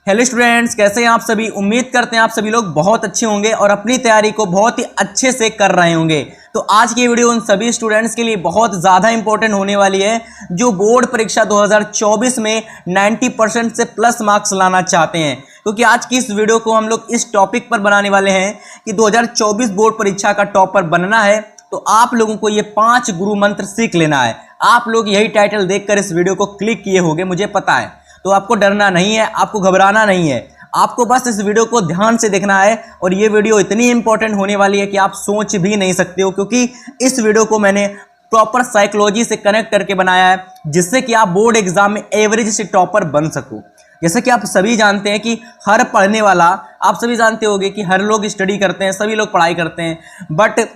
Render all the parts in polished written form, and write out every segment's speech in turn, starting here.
Hello students, कैसे हैं आप सभी। उम्मीद करते हैं आप सभी लोग बहुत अच्छे होंगे और अपनी तैयारी को बहुत ही अच्छे से कर रहे होंगे। तो आज की वीडियो उन सभी स्टूडेंट्स के लिए बहुत ज़्यादा इंपॉर्टेंट होने वाली है जो बोर्ड परीक्षा 2024 में 90% से प्लस मार्क्स लाना चाहते हैं, क्योंकि आज की इस वीडियो को हम लोग इस टॉपिक पर बनाने वाले हैं कि 2024 बोर्ड परीक्षा का टॉपर बनना है तो आप लोगों को ये 5 गुरु मंत्र सीख लेना है। आप लोग यही टाइटल देखकर इस वीडियो को क्लिक किए होंगे, मुझे पता है। तो आपको डरना नहीं है, आपको घबराना नहीं है, आपको बस इस वीडियो को ध्यान से देखना है। और ये वीडियो इतनी इंपॉर्टेंट होने वाली है कि आप सोच भी नहीं सकते हो, क्योंकि इस वीडियो को मैंने प्रॉपर साइकोलॉजी से कनेक्ट करके बनाया है जिससे कि आप बोर्ड एग्जाम में एवरेज से टॉपर बन सको। जैसे कि आप सभी जानते हैं कि हर पढ़ने वाला, आप सभी जानते होंगे कि हर लोग स्टडी करते हैं, सभी लोग पढ़ाई करते हैं, बट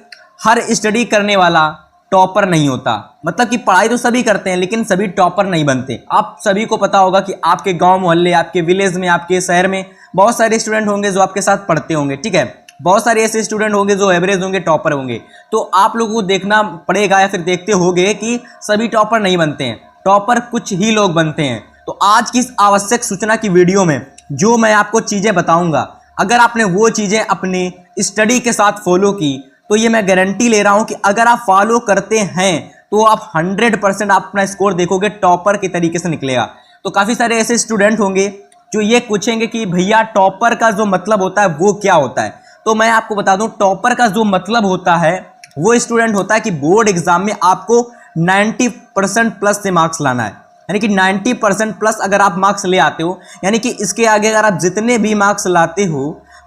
हर स्टडी करने वाला टॉपर नहीं होता। मतलब कि पढ़ाई तो सभी करते हैं लेकिन सभी टॉपर नहीं बनते। आप सभी को पता होगा कि आपके गांव मोहल्ले, आपके विलेज में, आपके शहर में बहुत सारे स्टूडेंट होंगे जो आपके साथ पढ़ते होंगे, ठीक है। बहुत सारे ऐसे स्टूडेंट होंगे जो एवरेज होंगे, टॉपर होंगे। तो आप लोगों को देखना पड़ेगा या फिर देखते होंगे कि सभी टॉपर नहीं बनते हैं, टॉपर कुछ ही लोग बनते हैं। तो आज की इस आवश्यक सूचना की वीडियो में जो मैं आपको चीज़ें बताऊंगा, अगर आपने वो चीज़ें अपनी स्टडी के साथ फॉलो की तो ये मैं गारंटी ले रहा हूं कि अगर आप फॉलो करते हैं तो आप 100% आप अपना स्कोर देखोगे टॉपर के तरीके से निकलेगा। तो काफ़ी सारे ऐसे स्टूडेंट होंगे जो ये पूछेंगे कि भैया टॉपर का जो मतलब होता है वो क्या होता है। तो मैं आपको बता दूं, टॉपर का जो मतलब होता है वो स्टूडेंट होता है कि बोर्ड एग्जाम में आपको 90% प्लस से मार्क्स लाना है। यानी कि 90% प्लस अगर आप मार्क्स ले आते हो, यानी कि इसके आगे अगर आप जितने भी मार्क्स लाते हो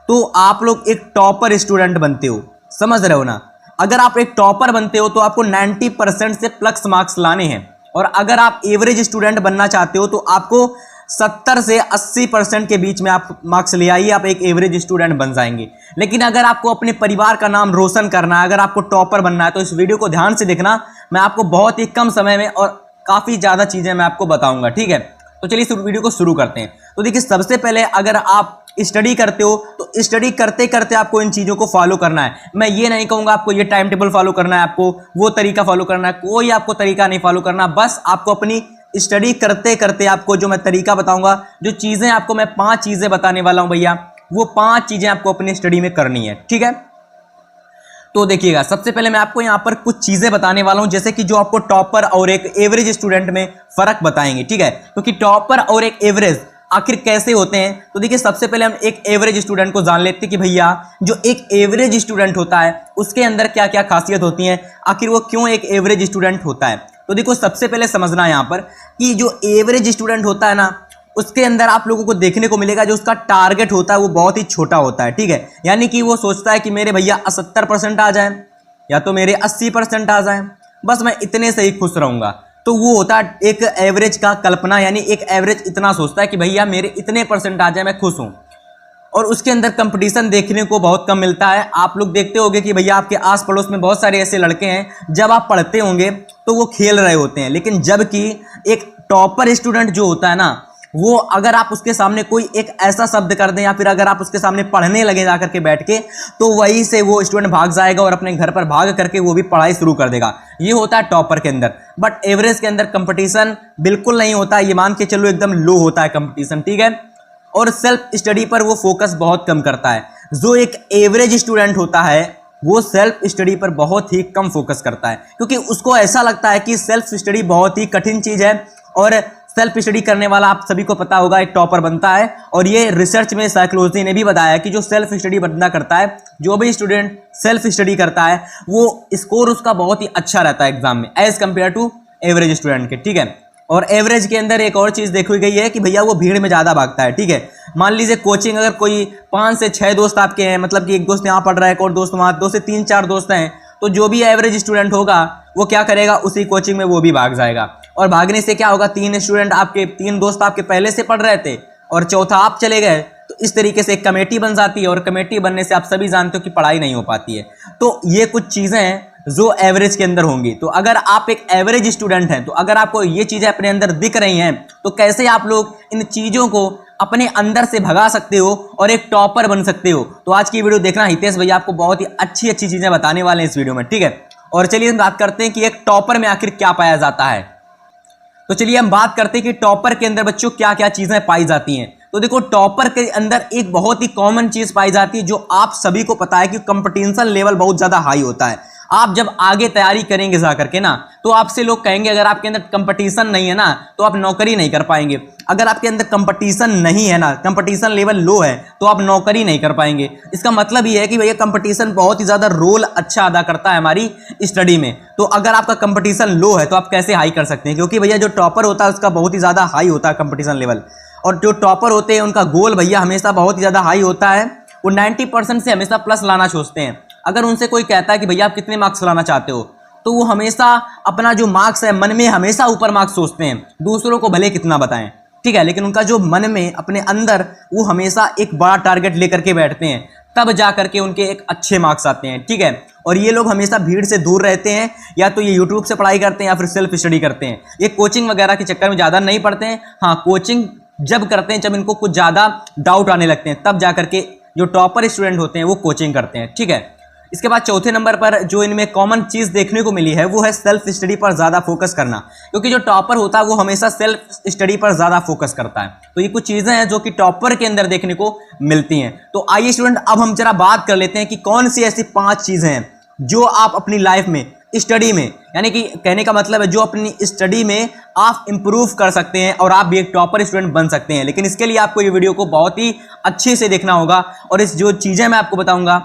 तो आप लोग एक टॉपर स्टूडेंट बनते हो। समझ रहे हो ना। अगर आप एक टॉपर बनते हो तो आपको 90% से प्लस मार्क्स लाने हैं, और अगर आप एवरेज स्टूडेंट बनना चाहते हो तो आपको 70 से 80% के बीच में आप मार्क्स ले आइए, आप एक एवरेज स्टूडेंट बन जाएंगे। लेकिन अगर आपको अपने परिवार का नाम रोशन करना है, अगर आपको टॉपर बनना है, तो इस वीडियो को ध्यान से देखना। मैं आपको बहुत ही कम समय में और काफ़ी ज़्यादा चीज़ें मैं आपको बताऊँगा, ठीक है। तो चलिए इस वीडियो को शुरू करते हैं। तो देखिए, सबसे पहले अगर आप स्टडी करते हो तो स्टडी करते करते आपको इन चीज़ों को फॉलो करना है। मैं ये नहीं कहूँगा आपको ये टाइम टेबल फॉलो करना है, आपको वो तरीका फॉलो करना है, कोई आपको तरीका नहीं फॉलो करना। बस आपको अपनी स्टडी करते करते आपको जो मैं तरीका बताऊंगा, जो चीज़ें आपको मैं 5 चीज़ें बताने वाला हूँ भैया, वो 5 चीज़ें आपको अपनी स्टडी में करनी है, ठीक है। तो देखिएगा, सबसे पहले मैं आपको यहाँ पर कुछ चीज़ें बताने वाला हूँ जैसे कि जो आपको टॉपर और एक एवरेज स्टूडेंट में फ़र्क बताएंगे, ठीक है। क्योंकि टॉपर और एक एवरेज आखिर कैसे होते हैं, तो देखिए सबसे पहले हम एक एवरेज स्टूडेंट को जान लेते हैं कि भैया जो एक एवरेज स्टूडेंट होता है उसके अंदर क्या क्या खासियत होती है, आखिर वो क्यों एक एवरेज स्टूडेंट होता है। तो देखो, सबसे पहले समझना है यहाँ पर कि जो एवरेज स्टूडेंट होता है ना, उसके अंदर आप लोगों को देखने को मिलेगा जो उसका टारगेट होता है वो बहुत ही छोटा होता है, ठीक है। यानी कि वो सोचता है कि मेरे भैया 70% आ जाए या तो मेरे 80% आ जाए, बस मैं इतने से ही खुश रहूंगा। तो वो होता है एक एवरेज का कल्पना, यानी एक एवरेज इतना सोचता है कि भैया मेरे इतने परसेंट आ जाए, मैं खुश हूँ। और उसके अंदर कंपटीशन देखने को बहुत कम मिलता है। आप लोग देखते होंगे कि भैया आपके आस पड़ोस में बहुत सारे ऐसे लड़के हैं, जब आप पढ़ते होंगे तो वो खेल रहे होते हैं, लेकिन जबकि एक टॉपर स्टूडेंट जो होता है ना, वो अगर आप उसके सामने कोई एक ऐसा शब्द कर दें या फिर अगर आप उसके सामने पढ़ने लगे जा करके बैठ के, तो वहीं से वो स्टूडेंट भाग जाएगा और अपने घर पर भाग करके वो भी पढ़ाई शुरू कर देगा। ये होता है टॉपर के अंदर। बट एवरेज के अंदर कंपटीशन बिल्कुल नहीं होता, ये मान के चलो एकदम लो होता है कंपटीशन, ठीक है। और सेल्फ स्टडी पर वो फोकस बहुत कम करता है। जो एक एवरेज स्टूडेंट होता है वो सेल्फ स्टडी पर बहुत ही कम फोकस करता है, क्योंकि उसको ऐसा लगता है कि सेल्फ स्टडी बहुत ही कठिन चीज़ है। और सेल्फ स्टडी करने वाला आप सभी को पता होगा एक टॉपर बनता है। और ये रिसर्च में साइकोलॉजी ने भी बताया कि जो सेल्फ स्टडी बंदा करता है, जो भी स्टूडेंट सेल्फ स्टडी करता है, वो स्कोर उसका बहुत ही अच्छा रहता है एग्जाम में as compare to average student के, ठीक है। और एवरेज के अंदर एक और चीज़ देखी गई है कि भैया वो भीड़ में ज़्यादा भागता है, ठीक है। मान लीजिए कोचिंग अगर कोई 5 से 6 दोस्त आपके हैं, मतलब कि एक दोस्त यहाँ पढ़ रहा है, एक और दोस्त वहाँ, 2 से 3-4 दोस्त हैं, तो जो भी एवरेज स्टूडेंट होगा वो क्या करेगा, उसी कोचिंग में वो भी भाग जाएगा। और भागने से क्या होगा, 3 दोस्त आपके पहले से पढ़ रहे थे और चौथा आप चले गए, तो इस तरीके से एक कमेटी बन जाती है। और कमेटी बनने से आप सभी जानते हो कि पढ़ाई नहीं हो पाती है। तो ये कुछ चीज़ें हैं जो एवरेज के अंदर होंगी। तो अगर आप एक एवरेज स्टूडेंट हैं, तो अगर आपको ये चीज़ें अपने अंदर दिख रही हैं, तो कैसे आप लोग इन चीज़ों को अपने अंदर से भगा सकते हो और एक टॉपर बन सकते हो। तो आज की वीडियो देखना, हितेश भैया आपको बहुत ही अच्छी अच्छी चीज़ें बताने वाले हैं इस वीडियो में, ठीक है। और चलिए हम बात करते हैं कि एक टॉपर में आखिर क्या पाया जाता है। तो चलिए हम बात करते हैं कि टॉपर के अंदर बच्चों क्या क्या चीज़ें पाई जाती हैं। तो देखो टॉपर के अंदर एक बहुत ही कॉमन चीज पाई जाती है जो आप सभी को पता है कि कंपटीशन लेवल बहुत ज्यादा हाई होता है। आप जब आगे तैयारी करेंगे जा करके ना, तो आपसे लोग कहेंगे अगर आपके अंदर कंपटीशन नहीं है ना तो आप नौकरी नहीं कर पाएंगे। अगर आपके अंदर कंपटीशन नहीं है ना, कंपटीशन लेवल लो है, तो आप नौकरी नहीं कर पाएंगे। इसका मतलब ये है कि भैया कंपटीशन बहुत ही ज्यादा रोल अच्छा अदा करता है हमारी स्टडी में। तो अगर आपका कंपटीशन लो है तो आप कैसे हाई कर सकते हैं, क्योंकि भैया जो टॉपर होता है उसका बहुत ही ज्यादा हाई होता है कंपटीशन लेवल। और जो टॉपर होते हैं उनका गोल भैया हमेशा बहुत ही ज्यादा हाई होता है। वो 90% से हमेशा प्लस लाना सोचते हैं। अगर उनसे कोई कहता है कि भैया आप कितने मार्क्स लाना चाहते हो, तो वो हमेशा अपना जो मार्क्स है मन में हमेशा ऊपर मार्क्स सोचते हैं, दूसरों को भले कितना बताएं, ठीक है, लेकिन उनका जो मन में अपने अंदर वो हमेशा एक बड़ा टारगेट लेकर के बैठते हैं, तब जा करके उनके एक अच्छे मार्क्स आते हैं, ठीक है। और ये लोग हमेशा भीड़ से दूर रहते हैं, या तो ये यूट्यूब से पढ़ाई करते हैं या फिर सेल्फ स्टडी करते हैं। ये कोचिंग वगैरह के चक्कर में ज़्यादा नहीं पढ़ते हैं। हाँ, कोचिंग जब करते हैं जब इनको कुछ ज़्यादा डाउट आने लगते हैं, तब जा करके जो टॉपर स्टूडेंट होते हैं वो कोचिंग करते हैं, ठीक है। इसके बाद चौथे नंबर पर जो इनमें कॉमन चीज़ देखने को मिली है वो है सेल्फ स्टडी पर ज़्यादा फोकस करना, क्योंकि जो टॉपर होता है वो हमेशा सेल्फ स्टडी पर ज़्यादा फोकस करता है। तो ये कुछ चीज़ें हैं जो कि टॉपर के अंदर देखने को मिलती हैं। तो आइए स्टूडेंट, अब हम जरा बात कर लेते हैं कि कौन सी ऐसी 5 चीज़ें हैं जो आप अपनी लाइफ में स्टडी में, यानी कि कहने का मतलब है जो अपनी स्टडी में आप इंप्रूव कर सकते हैं और आप भी एक टॉपर स्टूडेंट बन सकते हैं। लेकिन इसके लिए आपको ये वीडियो को बहुत ही अच्छे से देखना होगा, और इस जो चीज़ें मैं आपको बताऊंगा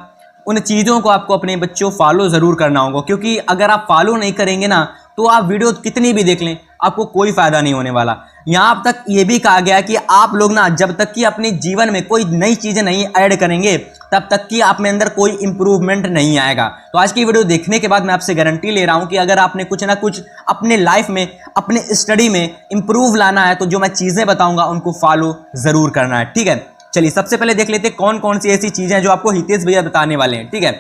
उन चीज़ों को आपको अपने बच्चों फॉलो ज़रूर करना होगा, क्योंकि अगर आप फॉलो नहीं करेंगे ना तो आप वीडियो कितनी भी देख लें आपको कोई फ़ायदा नहीं होने वाला। यहाँ तक ये भी कहा गया कि आप लोग ना जब तक कि अपने जीवन में कोई नई चीज़ें नहीं ऐड करेंगे तब तक कि आप में अंदर कोई इंप्रूवमेंट नहीं आएगा। तो आज की वीडियो देखने के बाद मैं आपसे गारंटी ले रहा हूँ कि अगर आपने कुछ ना कुछ अपने लाइफ में अपने स्टडी में इंप्रूव लाना है तो जो मैं चीज़ें बताऊँगा उनको फॉलो ज़रूर करना है, ठीक है। चलिए सबसे पहले देख लेते हैं कौन कौन सी ऐसी चीज़ें हैं जो आपको हितेश भैया बताने वाले हैं, ठीक है।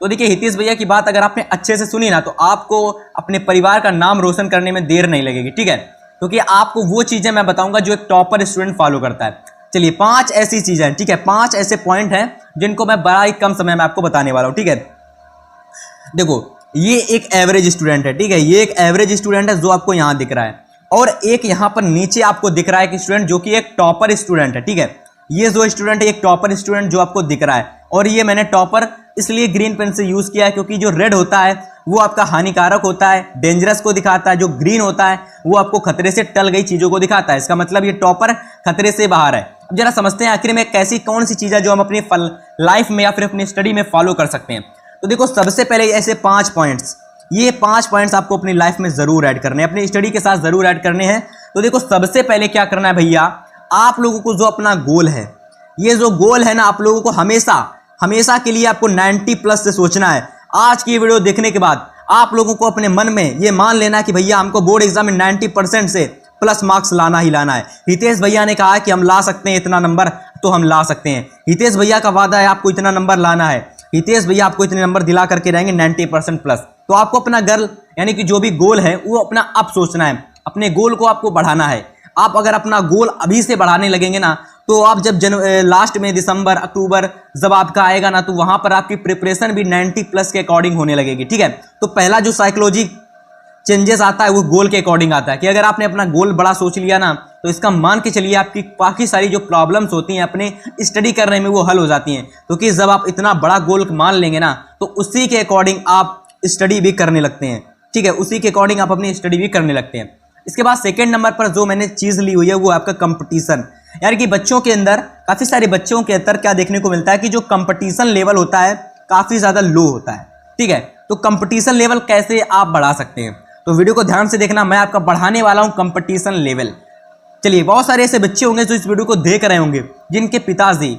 तो देखिए हितेश भैया की बात अगर आपने अच्छे से सुनी ना तो आपको अपने परिवार का नाम रोशन करने में देर नहीं लगेगी, ठीक है, क्योंकि आपको वो चीज़ें मैं बताऊंगा जो एक टॉपर स्टूडेंट फॉलो करता है। चलिए 5 ऐसी चीज़ें हैं, ठीक है, 5 ऐसे पॉइंट हैं जिनको मैं बड़ा ही कम समय में आपको बताने वाला हूँ, ठीक है। देखो ये एक एवरेज स्टूडेंट है, ठीक है, ये एक एवरेज स्टूडेंट है जो आपको यहाँ दिख रहा है, और एक यहाँ पर नीचे आपको दिख रहा है कि स्टूडेंट जो कि एक टॉपर स्टूडेंट है, ठीक है। ये जो स्टूडेंट है एक टॉपर स्टूडेंट जो आपको दिख रहा है, और ये मैंने टॉपर इसलिए ग्रीन पेन से यूज़ किया है क्योंकि जो रेड होता है वो आपका हानिकारक होता है, डेंजरस को दिखाता है, जो ग्रीन होता है वो आपको खतरे से टल गई चीज़ों को दिखाता है। इसका मतलब ये टॉपर खतरे से बाहर है। अब जरा समझते हैं आखिर में कैसी कौन सी चीज़ है जो हम अपनी लाइफ में या फिर अपनी स्टडी में फॉलो कर सकते हैं। तो देखो सबसे पहले ऐसे 5 पॉइंट्स, ये 5 पॉइंट्स आपको अपनी लाइफ में ज़रूर ऐड करने हैं, अपनी स्टडी के साथ ज़रूर ऐड करने हैं। तो देखो सबसे पहले क्या करना है भैया, आप लोगों को जो अपना गोल है, ये जो गोल है ना आप लोगों को हमेशा के लिए आपको 90+ से सोचना है। आज की वीडियो देखने के बाद आप लोगों को अपने मन में ये मान लेना कि भैया हमको बोर्ड एग्जाम में 90% से प्लस मार्क्स लाना ही लाना है। हितेश भैया ने कहा कि हम ला सकते हैं इतना नंबर, तो हम ला सकते हैं। हितेश भैया का वादा है आपको इतना नंबर लाना है, हितेश भैया आपको इतने नंबर दिला करके रहेंगे 90% प्लस। तो आपको अपना गर्ल यानी कि जो भी गोल है वो अपना अब सोचना है, अपने गोल को आपको बढ़ाना है। आप अगर अपना गोल अभी से बढ़ाने लगेंगे ना तो आप जब लास्ट में दिसंबर अक्टूबर जब आपका आएगा ना तो वहां पर आपकी प्रिपरेशन भी 90+ के अकॉर्डिंग होने लगेगी, ठीक है। तो पहला जो साइकोलॉजी चेंजेस आता है वो गोल के अकॉर्डिंग आता है कि अगर आपने अपना गोल बड़ा सोच लिया ना तो इसका मान के चलिए आपकी बाकी सारी जो प्रॉब्लम्स होती हैं अपने स्टडी करने में वो हल हो जाती हैं, क्योंकि जब आप इतना बड़ा गोल मान लेंगे ना तो उसी के अकॉर्डिंग आप स्टडी भी करने लगते हैं, ठीक है, उसी के अकॉर्डिंग आप अपनी स्टडी भी करने लगते हैं। इसके बाद सेकेंड नंबर पर जो मैंने चीज़ ली हुई है वो आपका कंपटीशन, यानी कि बच्चों के अंदर काफ़ी सारे बच्चों के अंदर क्या देखने को मिलता है कि जो कंपटीशन लेवल होता है काफ़ी ज़्यादा लो होता है, ठीक है। तो कंपटीशन लेवल कैसे आप बढ़ा सकते हैं, तो वीडियो को ध्यान से देखना, मैं आपका बढ़ाने वाला हूं कंपटीशन लेवल। चलिए बहुत सारे ऐसे बच्चे होंगे जो इस वीडियो को देख रहे होंगे जिनके पिताजी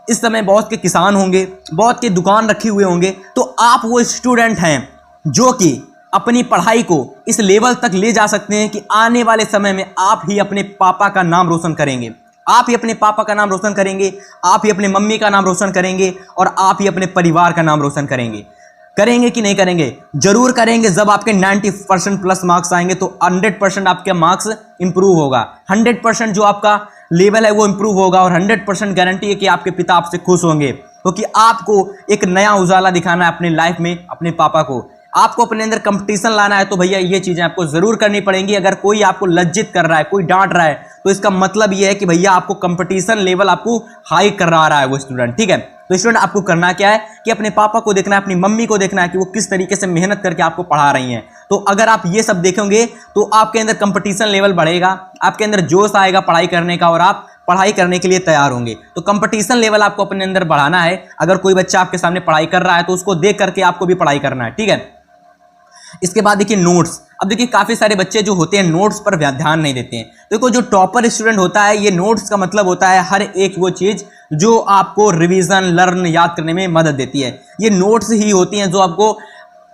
इस समय बहुत के किसान होंगे, बहुत के दुकान रखे हुए होंगे। तो आप वो स्टूडेंट हैं जो कि अपनी पढ़ाई को इस लेवल तक ले जा सकते हैं कि आने वाले समय में आप ही अपने पापा का नाम रोशन करेंगे, आप ही अपने पापा का नाम रोशन करेंगे, आप ही अपने मम्मी का नाम रोशन करेंगे, और आप ही अपने परिवार का नाम रोशन करेंगे। करेंगे कि नहीं करेंगे? जरूर करेंगे। जब आपके 90% प्लस मार्क्स आएंगे तो 100% आपके मार्क्स इंप्रूव होगा, 100% जो आपका लेवल है वो इंप्रूव होगा, और 100% गारंटी है कि आपके पिता आपसे खुश होंगे, क्योंकि आपको एक नया उजाला दिखाना है अपने लाइफ में अपने पापा को। आपको अपने अंदर कंपटीशन लाना है तो भैया ये चीज़ें आपको ज़रूर करनी पड़ेंगी। अगर कोई आपको लज्जित कर रहा है, कोई डांट रहा है, तो इसका मतलब ये है कि भैया आपको कंपटीशन लेवल आपको हाई करा रहा है वो स्टूडेंट, ठीक है। तो स्टूडेंट आपको करना क्या है कि अपने पापा को देखना है, अपनी मम्मी को देखना है कि वो किस तरीके से मेहनत करके आपको पढ़ा रही हैं। तो अगर आप ये सब देखेंगे तो आपके अंदर कंपटीशन लेवल बढ़ेगा, आपके अंदर जोश आएगा पढ़ाई करने का और आप पढ़ाई करने के लिए तैयार होंगे। तो कंपटीशन लेवल आपको अपने अंदर बढ़ाना है। अगर कोई बच्चा आपके सामने पढ़ाई कर रहा है तो उसको देख करके आपको भी पढ़ाई करना है, ठीक है। इसके बाद देखिए नोट्स। अब देखिए काफी सारे बच्चे जो होते हैं नोट्स पर ध्यान नहीं देते हैं। देखो जो टॉपर स्टूडेंट होता है, ये नोट्स का मतलब होता है हर एक वो चीज जो आपको रिवीजन लर्न याद करने में मदद देती है। ये नोट्स ही होती हैं जो आपको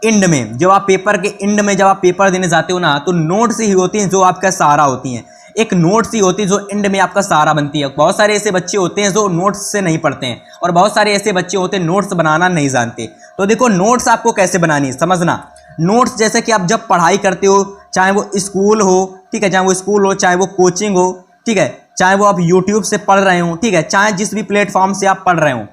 एंड में, जब आप पेपर के एंड में जब आप पेपर देने जाते हो ना, तो नोट्स ही होती हैं जो आपका सहारा होती हैं। एक नोट्स ही होती है जो एंड में आपका सहारा बनती है। बहुत सारे ऐसे बच्चे होते हैं जो नोट्स से नहीं पढ़ते हैं और बहुत सारे ऐसे बच्चे होते हैं नोट्स बनाना नहीं जानते। तो देखो नोट्स आपको कैसे बनानी है समझना। नोट्स जैसे कि आप जब पढ़ाई करते हो, चाहे वो स्कूल हो, ठीक है, चाहे वो स्कूल हो, चाहे वो कोचिंग हो, ठीक है, चाहे वो आप यूट्यूब से पढ़ रहे हो, ठीक है, चाहे जिस भी प्लेटफॉर्म से आप पढ़ रहे हो,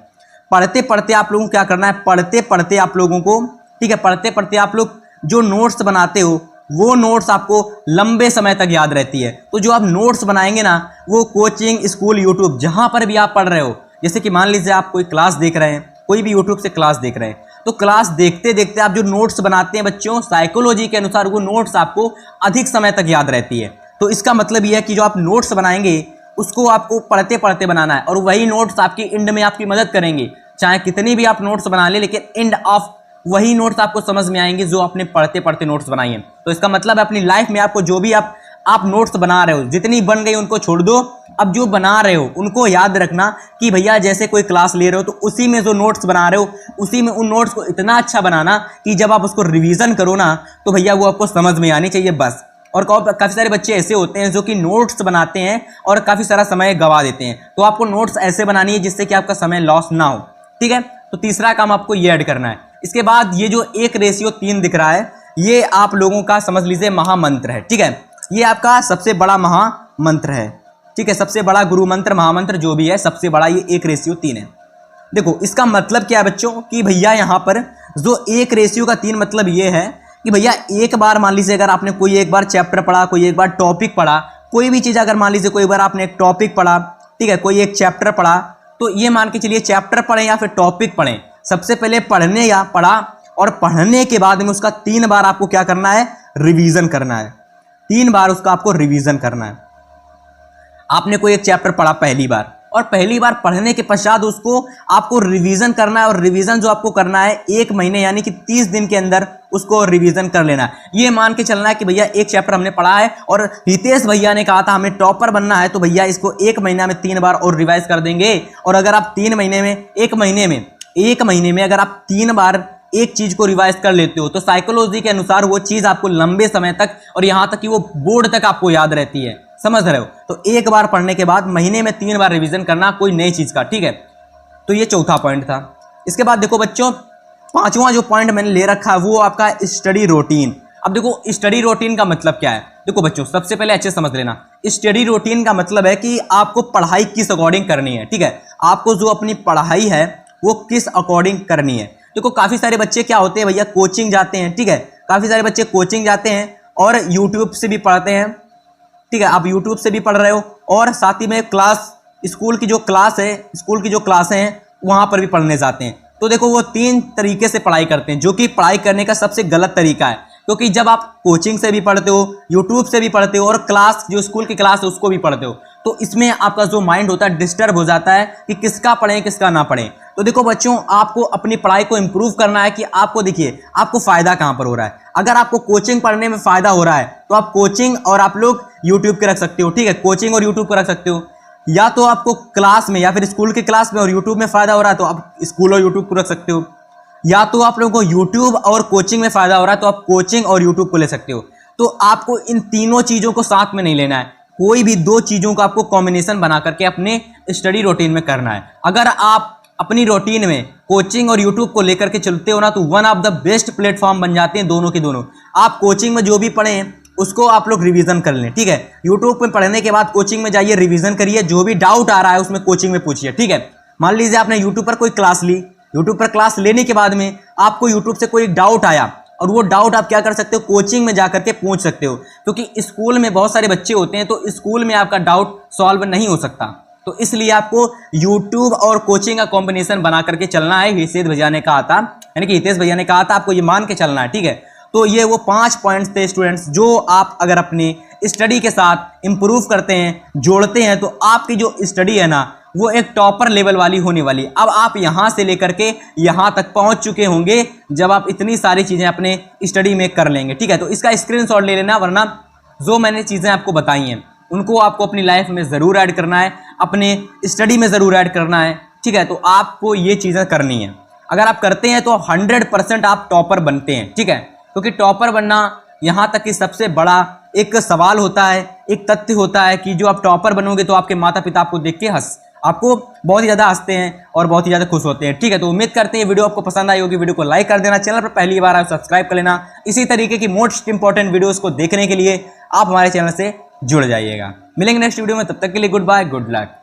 पढ़ते पढ़ते आप लोगों को क्या करना है, पढ़ते पढ़ते आप लोगों को, ठीक है, पढ़ते पढ़ते आप लोग जो नोट्स बनाते हो वो नोट्स आपको लंबे समय तक याद रहती है। तो जो आप नोट्स बनाएंगे ना, वो कोचिंग, स्कूल, यूट्यूब जहां पर भी आप पढ़ रहे हो, जैसे कि मान लीजिए आप कोई क्लास देख रहे हैं, कोई भी यूट्यूब से क्लास देख रहे हैं, तो क्लास देखते देखते आप जो नोट्स बनाते हैं बच्चों, साइकोलॉजी के अनुसार वो नोट्स आपको अधिक समय तक याद रहती है। तो इसका मतलब यह है कि जो आप नोट्स बनाएंगे उसको आपको पढ़ते पढ़ते बनाना है और वही नोट्स आपकी एंड में आपकी मदद करेंगे। चाहे कितनी भी आप नोट्स बना ले, लेकिन एंड ऑफ वही नोट्स आपको समझ में आएंगे जो आपने पढ़ते पढ़ते नोट्स बनाए हैं। तो इसका मतलब है अपनी लाइफ में आपको जो भी आप नोट्स बना रहे हो, जितनी बन गई उनको छोड़ दो, अब जो बना रहे हो उनको याद रखना कि भैया जैसे कोई क्लास ले रहे हो तो उसी में जो नोट्स बना रहे हो उसी में उन नोट्स को इतना अच्छा बनाना कि जब आप उसको रिवीजन करो ना तो भैया वो आपको समझ में आनी चाहिए बस। और काफ़ी सारे बच्चे ऐसे होते हैं जो कि नोट्स बनाते हैं और काफ़ी सारा समय गवा देते हैं। तो आपको नोट्स ऐसे बनानी है जिससे कि आपका समय लॉस ना हो, ठीक है। तो तीसरा काम आपको ये ऐड करना है। इसके बाद ये जो 1:3 दिख रहा है, ये आप लोगों का समझ लीजिए महामंत्र है, ठीक है। ये आपका सबसे बड़ा महामंत्र है, ठीक है, सबसे बड़ा गुरु मंत्र, महामंत्र जो भी है, सबसे बड़ा ये 1:3 है। देखो इसका मतलब क्या है बच्चों कि भैया यहाँ पर जो 1:3 मतलब ये है कि भैया एक बार मान लीजिए अगर आपने कोई एक बार चैप्टर पढ़ा, कोई एक बार टॉपिक पढ़ा, कोई भी चीज़ अगर मान लीजिए कोई बार आपने एक टॉपिक पढ़ा, ठीक है, कोई एक चैप्टर पढ़ा, तो ये मान के चलिए चैप्टर पढ़ें या फिर टॉपिक पढ़ें, सबसे पहले पढ़ने या पढ़ा और पढ़ने के बाद में उसका 3 बार आपको क्या करना है, रिवीजन करना है। 3 बार उसका आपको रिवीजन करना है। आपने कोई एक चैप्टर पढ़ा पहली बार और पहली बार पढ़ने के पश्चात उसको आपको रिवीजन करना है और रिवीजन जो आपको करना है 1 महीने यानी कि 30 दिन के अंदर उसको रिवीजन कर लेना है। ये मान के चलना है कि भैया एक चैप्टर हमने पढ़ा है और हितेश भैया ने कहा था हमें टॉपर बनना है, तो भैया इसको 1 महीना में 3 बार और रिवाइज कर देंगे। और अगर आप 1 महीने में अगर आप 3 बार एक चीज को रिवाइज कर लेते हो तो साइकोलॉजी के अनुसार वो चीज आपको लंबे समय तक और यहां तक कि वो बोर्ड तक आपको याद रहती है, समझ रहे हो। तो एक बार पढ़ने के बाद महीने में 3 बार रिवीजन करना कोई नई चीज का, ठीक है। तो ये चौथा पॉइंट था। इसके बाद देखो बच्चों, 5वां जो पॉइंट मैंने ले रखा है वो आपका स्टडी रूटीन। अब देखो स्टडी रूटीन का मतलब क्या है। देखो बच्चों सबसे पहले अच्छे समझ लेना, स्टडी रूटीन का मतलब है कि आपको पढ़ाई किस अकॉर्डिंग करनी है, ठीक है। आपको जो अपनी पढ़ाई है वो किस अकॉर्डिंग करनी है। देखो काफी सारे बच्चे क्या होते हैं भैया, कोचिंग जाते हैं, ठीक है, काफी सारे बच्चे कोचिंग जाते हैं और यूट्यूब से भी पढ़ते हैं, ठीक है, आप यूट्यूब से भी पढ़ रहे हो और साथ ही में क्लास, स्कूल की जो क्लासें हैं वहां पर भी पढ़ने जाते हैं। तो देखो वो 3 तरीके से पढ़ाई करते हैं, जो कि पढ़ाई करने का सबसे गलत तरीका है। क्योंकि जब आप कोचिंग से भी पढ़ते हो, यूट्यूब से भी पढ़ते हो और क्लास जो स्कूल की क्लास है उसको भी पढ़ते हो, तो इसमें आपका जो माइंड होता है डिस्टर्ब हो जाता है कि किसका पढ़ें किसका ना पढ़ें। तो देखो बच्चों आपको अपनी पढ़ाई को इंप्रूव करना है कि आपको देखिए आपको फायदा कहां पर हो रहा है। अगर आपको कोचिंग पढ़ने में फायदा हो रहा है तो आप कोचिंग और आप लोग यूट्यूब के रख सकते हो, ठीक है, कोचिंग और यूट्यूब पर रख सकते हो। या तो आपको क्लास में या फिर स्कूल की क्लास में और यूट्यूब में फायदा हो रहा है तो आप स्कूल और यूट्यूब को रख सकते हो। या तो आप लोगों को यूट्यूब और कोचिंग में फायदा हो रहा है तो आप कोचिंग और यूट्यूब को ले सकते हो। तो आपको इन तीनों चीजों को साथ में नहीं लेना है, कोई भी 2 चीजों का आपको कॉम्बिनेशन बना करके अपने स्टडी रूटीन में करना है। अगर आप अपनी रूटीन में कोचिंग और यूट्यूब को लेकर के चलते हो ना तो one of the best platform बन जाते हैं दोनों के दोनों। आप कोचिंग में जो भी पढ़ें उसको आप लोग रिवीजन कर लें, ठीक है। यूट्यूब में पढ़ने के बाद कोचिंग में जाइए, रिवीजन करिए, जो भी डाउट आ रहा है उसमें कोचिंग में पूछिए, ठीक है। मान लीजिए आपने यूट्यूब पर कोई क्लास ली, यूट्यूब पर क्लास लेने के बाद में आपको यूट्यूब से कोई डाउट आया और वो डाउट आप क्या कर सकते हो, कोचिंग में जाकर के पूछ सकते हो, क्योंकि स्कूल में बहुत सारे बच्चे होते हैं तो स्कूल में आपका डाउट सॉल्व नहीं हो सकता। तो इसलिए आपको यूट्यूब और कोचिंग का कॉम्बिनेशन बना करके चलना है। हितेश भैया ने कहा था, यानी कि हितेश भैया ने कहा था आपको ये मान के चलना है, ठीक है। तो ये वो 5 पॉइंट्स थे स्टूडेंट्स, जो आप अगर अपनी स्टडी के साथ इंप्रूव करते हैं, जोड़ते हैं, तो आपकी जो स्टडी है ना वो एक टॉपर लेवल वाली होने वाली। अब आप यहां से लेकर के यहां तक पहुंच चुके होंगे जब आप इतनी सारी चीजें अपने स्टडी में कर लेंगे, ठीक है। तो इसका स्क्रीनशॉट ले लेना, वरना जो मैंने चीजें आपको बताई हैं उनको आपको अपनी लाइफ में जरूर ऐड करना है, अपने स्टडी में जरूर ऐड करना है, ठीक है। तो आपको ये चीजें करनी है। अगर आप करते हैं तो 100% आप टॉपर बनते हैं, ठीक है। क्योंकि टॉपर बनना यहां तक कि सबसे बड़ा एक सवाल होता है, एक तथ्य होता है कि जो आप टॉपर बनोगे तो आपके माता पिता आपको देख के आपको बहुत ही ज़्यादा हंसते हैं और बहुत ही ज़्यादा खुश होते हैं, ठीक है। तो उम्मीद करते हैं वीडियो आपको पसंद आई होगी। वीडियो को लाइक कर देना, चैनल पर पहली बार आए सब्सक्राइब कर लेना। इसी तरीके की मोस्ट इंपॉर्टेंट वीडियोस को देखने के लिए आप हमारे चैनल से जुड़ जाइएगा। मिलेंगे नेक्स्ट वीडियो में, तब तक के लिए गुड बाय, गुड लक।